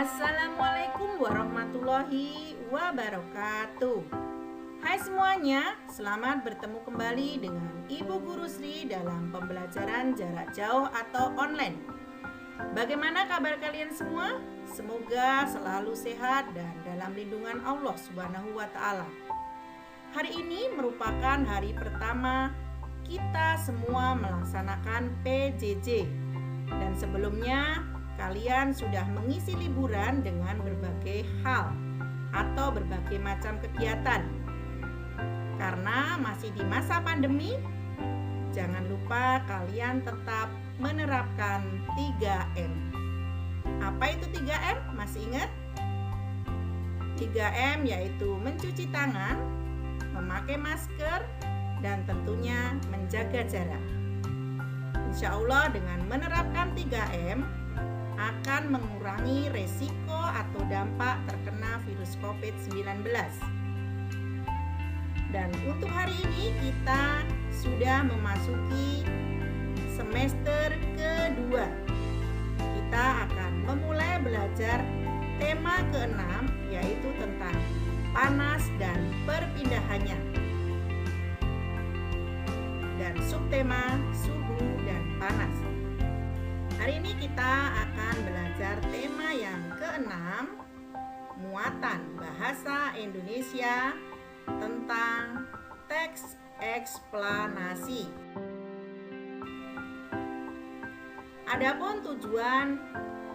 Assalamualaikum warahmatullahi wabarakatuh. Hai semuanya, selamat bertemu kembali dengan Ibu Guru Sri dalam pembelajaran jarak jauh atau online. Bagaimana kabar kalian semua? Semoga selalu sehat dan dalam lindungan Allah Subhanahu wa Ta'ala. Hari ini merupakan hari pertama kita semua melaksanakan PJJ. Dan sebelumnya kalian sudah mengisi liburan dengan berbagai hal atau berbagai macam kegiatan. Karena masih di masa pandemi, jangan lupa kalian tetap menerapkan 3M. Apa itu 3M? Masih ingat? 3M yaitu mencuci tangan, memakai masker, dan tentunya menjaga jarak. Insya Allah dengan menerapkan 3M akan mengurangi resiko atau dampak terkena virus COVID-19. Dan untuk hari ini kita sudah memasuki semester kedua. Kita akan memulai belajar tema ke-6 yaitu tentang panas dan perpindahannya. Dan subtema suhu dan panas. Hari ini kita akan belajar tema yang ke-6, muatan bahasa Indonesia tentang teks eksplanasi. Adapun tujuan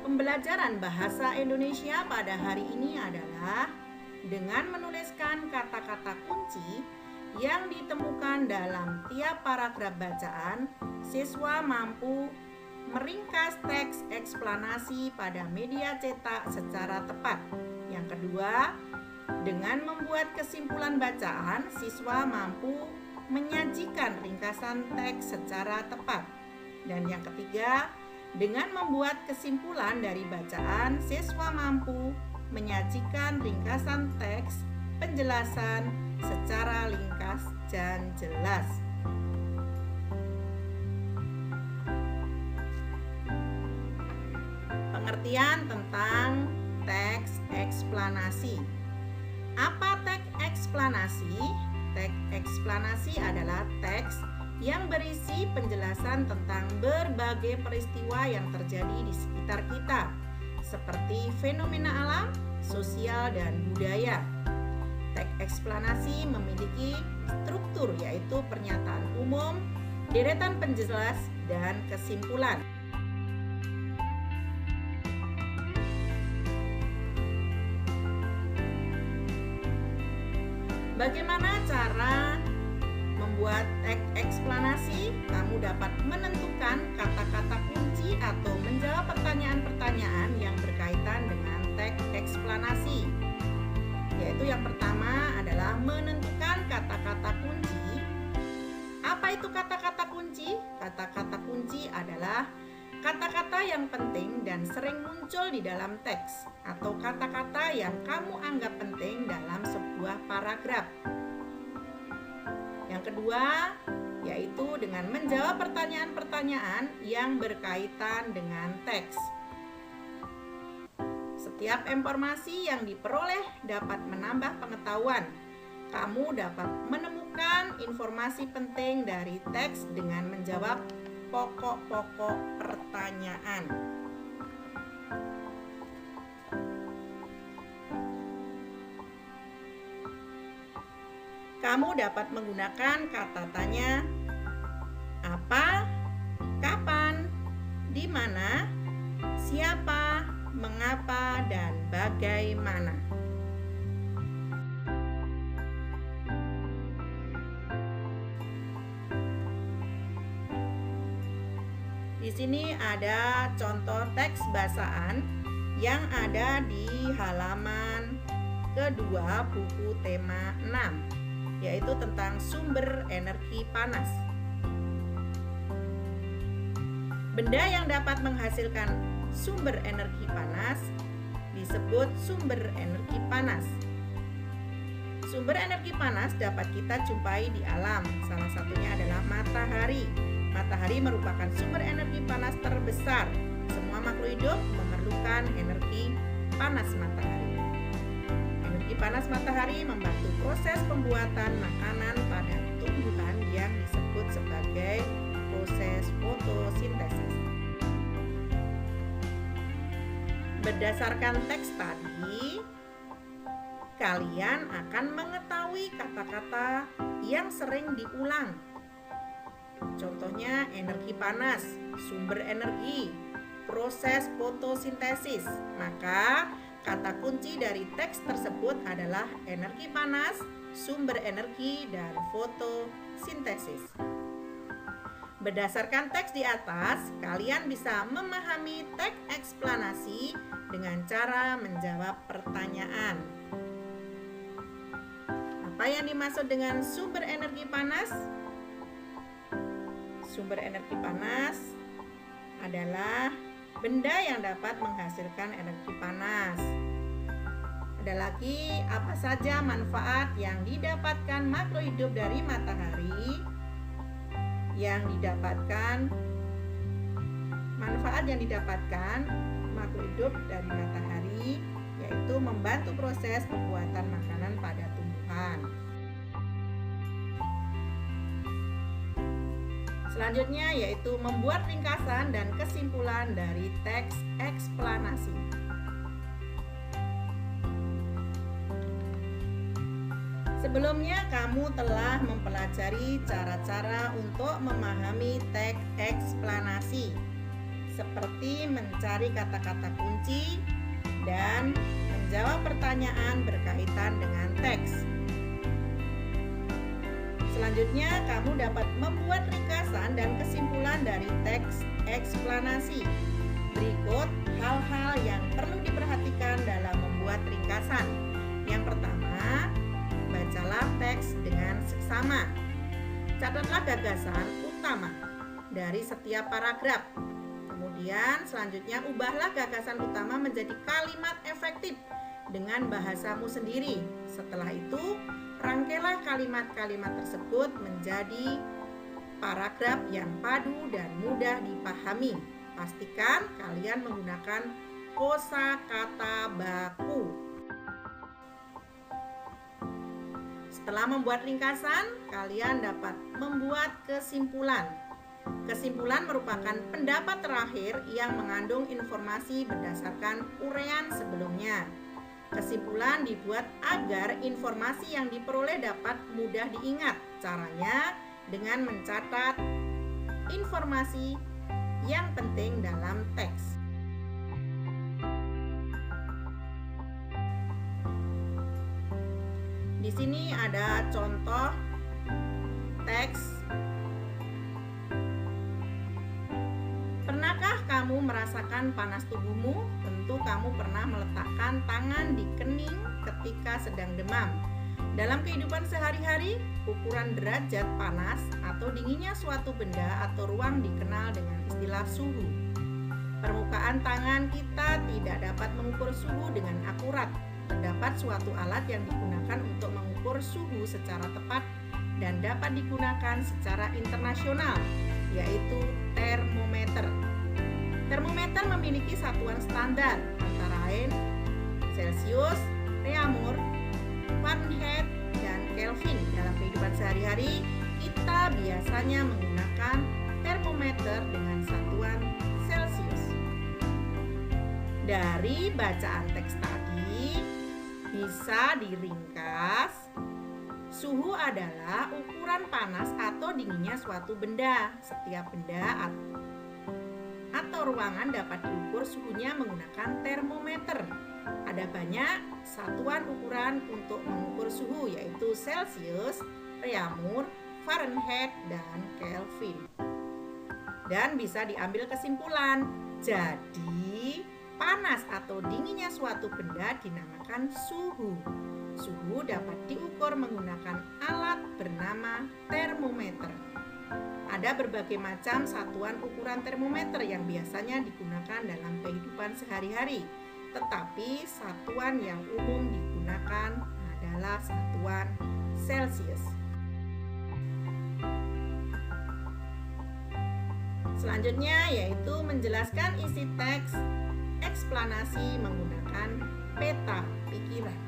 pembelajaran bahasa Indonesia pada hari ini adalah dengan menuliskan kata-kata kunci yang ditemukan dalam tiap paragraf bacaan, siswa mampu meringkas teks eksplanasi pada media cetak secara tepat. Yang kedua, dengan membuat kesimpulan bacaan, siswa mampu menyajikan ringkasan teks secara tepat. Dan yang ketiga, dengan membuat kesimpulan dari bacaan, siswa mampu menyajikan ringkasan teks penjelasan secara ringkas dan jelas. Pengertian tentang teks eksplanasi. Apa teks eksplanasi? Teks eksplanasi adalah teks yang berisi penjelasan tentang berbagai peristiwa yang terjadi di sekitar kita, seperti fenomena alam, sosial, dan budaya. Teks eksplanasi memiliki struktur yaitu pernyataan umum, deretan penjelas, dan kesimpulan. Bagaimana cara membuat teks eksplanasi? Kamu dapat menentukan kata-kata kunci atau menjawab pertanyaan-pertanyaan yang berkaitan dengan teks eksplanasi. Yaitu yang pertama adalah menentukan kata-kata kunci. Apa itu kata-kata kunci? Kata-kata kunci adalah kata-kata yang penting dan sering muncul di dalam teks atau kata-kata yang kamu anggap penting dalam sebuah paragraf. Yang kedua, yaitu dengan menjawab pertanyaan-pertanyaan yang berkaitan dengan teks. Setiap informasi yang diperoleh dapat menambah pengetahuan. Kamu dapat menemukan informasi penting dari teks dengan menjawab pokok-pokok pertanyaan. Kamu dapat menggunakan kata tanya apa, kapan, di mana, siapa, mengapa, dan bagaimana. Di sini ada contoh teks bahasaan yang ada di halaman kedua buku tema 6, yaitu tentang sumber energi panas. Benda yang dapat menghasilkan sumber energi panas disebut sumber energi panas. Sumber energi panas dapat kita jumpai di alam. Salah satunya adalah matahari. Matahari merupakan sumber energi panas terbesar. Semua makhluk hidup memerlukan energi panas matahari. Energi panas matahari membantu proses pembuatan makanan pada tumbuhan yang disebut sebagai proses fotosintesis. Berdasarkan teks tadi, kalian akan mengetahui kata-kata yang sering diulang. Contohnya energi panas, sumber energi, proses fotosintesis. Maka kata kunci dari teks tersebut adalah energi panas, sumber energi, dan fotosintesis. Berdasarkan teks di atas, kalian bisa memahami teks eksplanasi dengan cara menjawab pertanyaan. Apa yang dimaksud dengan sumber energi panas? Sumber energi panas adalah benda yang dapat menghasilkan energi panas. Ada lagi, apa saja manfaat yang didapatkan makhluk hidup dari matahari? Manfaat yang didapatkan makhluk hidup dari matahari yaitu membantu proses pembuatan makanan pada tumbuhan. Selanjutnya yaitu membuat ringkasan dan kesimpulan dari teks eksplanasi. Sebelumnya kamu telah mempelajari cara-cara untuk memahami teks eksplanasi, seperti mencari kata-kata kunci dan menjawab pertanyaan berkaitan dengan teks. Selanjutnya, kamu dapat membuat ringkasan dan kesimpulan dari teks eksplanasi. Berikut hal-hal yang perlu diperhatikan dalam membuat ringkasan. Yang pertama, bacalah teks dengan seksama. Catatlah gagasan utama dari setiap paragraf. Kemudian selanjutnya ubahlah gagasan utama menjadi kalimat efektif dengan bahasamu sendiri. Setelah itu, rangkailah kalimat-kalimat tersebut menjadi paragraf yang padu dan mudah dipahami. Pastikan kalian menggunakan kosakata baku. Setelah membuat ringkasan, kalian dapat membuat kesimpulan. Kesimpulan merupakan pendapat terakhir yang mengandung informasi berdasarkan uraian sebelumnya. Kesimpulan dibuat agar informasi yang diperoleh dapat mudah diingat. Caranya dengan mencatat informasi yang penting dalam teks. Di sini ada contoh teks. Pernahkah kamu merasakan panas tubuhmu? Tentu kamu pernah meletakkan tangan di kening ketika sedang demam. Dalam kehidupan sehari-hari, ukuran derajat panas atau dinginnya suatu benda atau ruang dikenal dengan istilah suhu. Permukaan tangan kita tidak dapat mengukur suhu dengan akurat. Terdapat suatu alat yang digunakan untuk mengukur suhu secara tepat dan dapat digunakan secara internasional, yaitu termometer. Termometer memiliki satuan standar antara lain Celcius, Reaumur, Fahrenheit, dan Kelvin. Dalam kehidupan sehari-hari, kita biasanya menggunakan termometer dengan satuan Celcius. Dari bacaan teks tadi bisa diringkas, suhu adalah ukuran panas atau dinginnya suatu benda. Setiap benda atau ruangan dapat diukur suhunya menggunakan termometer. Ada banyak satuan ukuran untuk mengukur suhu, yaitu Celcius, Reaumur, Fahrenheit, dan Kelvin. Dan bisa diambil kesimpulan, jadi panas atau dinginnya suatu benda dinamakan suhu. Suhu dapat diukur menggunakan alat bernama termometer. Ada berbagai macam satuan ukuran termometer yang biasanya digunakan dalam kehidupan sehari-hari. Tetapi satuan yang umum digunakan adalah satuan Celcius. Selanjutnya yaitu menjelaskan isi teks eksplanasi menggunakan peta pikiran.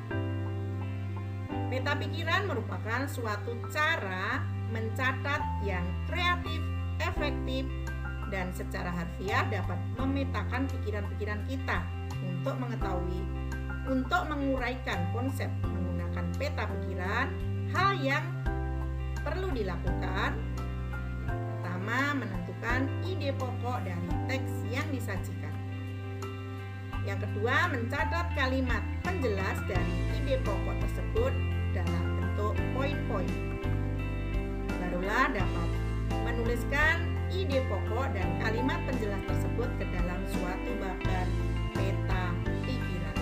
Peta pikiran merupakan suatu cara mencatat yang kreatif, efektif, dan secara harfiah dapat memetakan pikiran-pikiran kita untuk menguraikan konsep menggunakan peta pikiran. Hal yang perlu dilakukan pertama, menentukan ide pokok dari teks yang disajikan. Yang kedua, mencatat kalimat penjelas dari ide pokok tersebut dalam bentuk poin-poin. Barulah dapat menuliskan ide pokok dan kalimat penjelas tersebut ke dalam suatu bagan peta pikiran.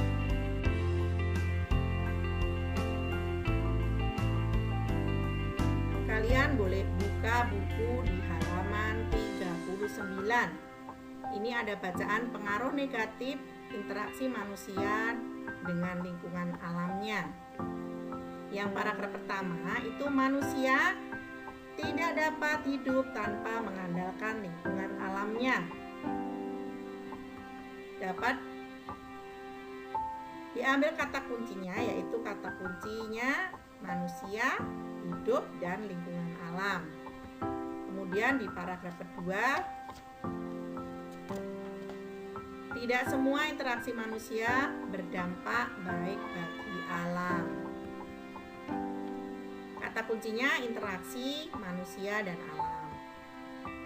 Kalian boleh buka buku di halaman 39. Ini ada bacaan pengaruh negatif interaksi manusia dengan lingkungan alamnya. Yang paragraf pertama itu manusia tidak dapat hidup tanpa mengandalkan lingkungan alamnya. Dapat diambil kata kuncinya, yaitu kata kuncinya manusia, hidup, dan lingkungan alam. Kemudian di paragraf kedua, tidak semua interaksi manusia berdampak baik bagi alam. Kata kuncinya interaksi manusia dan alam.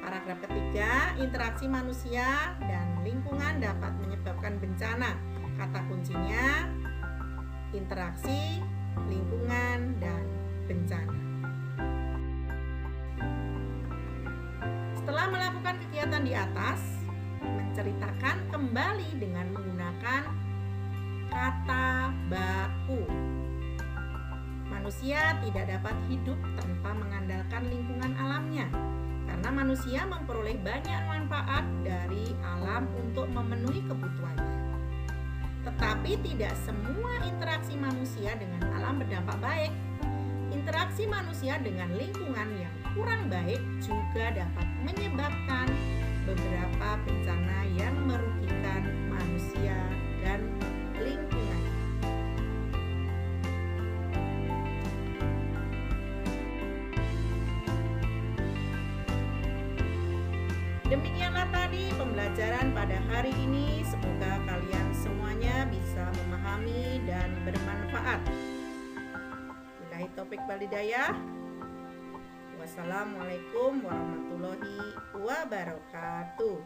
Paragraf ketiga, interaksi manusia dan lingkungan dapat menyebabkan bencana. Kata kuncinya interaksi, lingkungan, dan bencana. Setelah melakukan kegiatan di atas, menceritakan kembali dengan menggunakan kata baku. Manusia tidak dapat hidup tanpa mengandalkan lingkungan alamnya, karena manusia memperoleh banyak manfaat dari alam untuk memenuhi kebutuhannya. Tetapi tidak semua interaksi manusia dengan alam berdampak baik. Interaksi manusia dengan lingkungan yang kurang baik juga dapat menyebabkan beberapa bencana yang merugikan manusia dan lingkungan. Demikianlah tadi pembelajaran pada hari ini. Semoga kalian semuanya bisa memahami dan bermanfaat. Billahi taufik wal hidayah. Wassalamualaikum warahmatullahi wabarakatuh.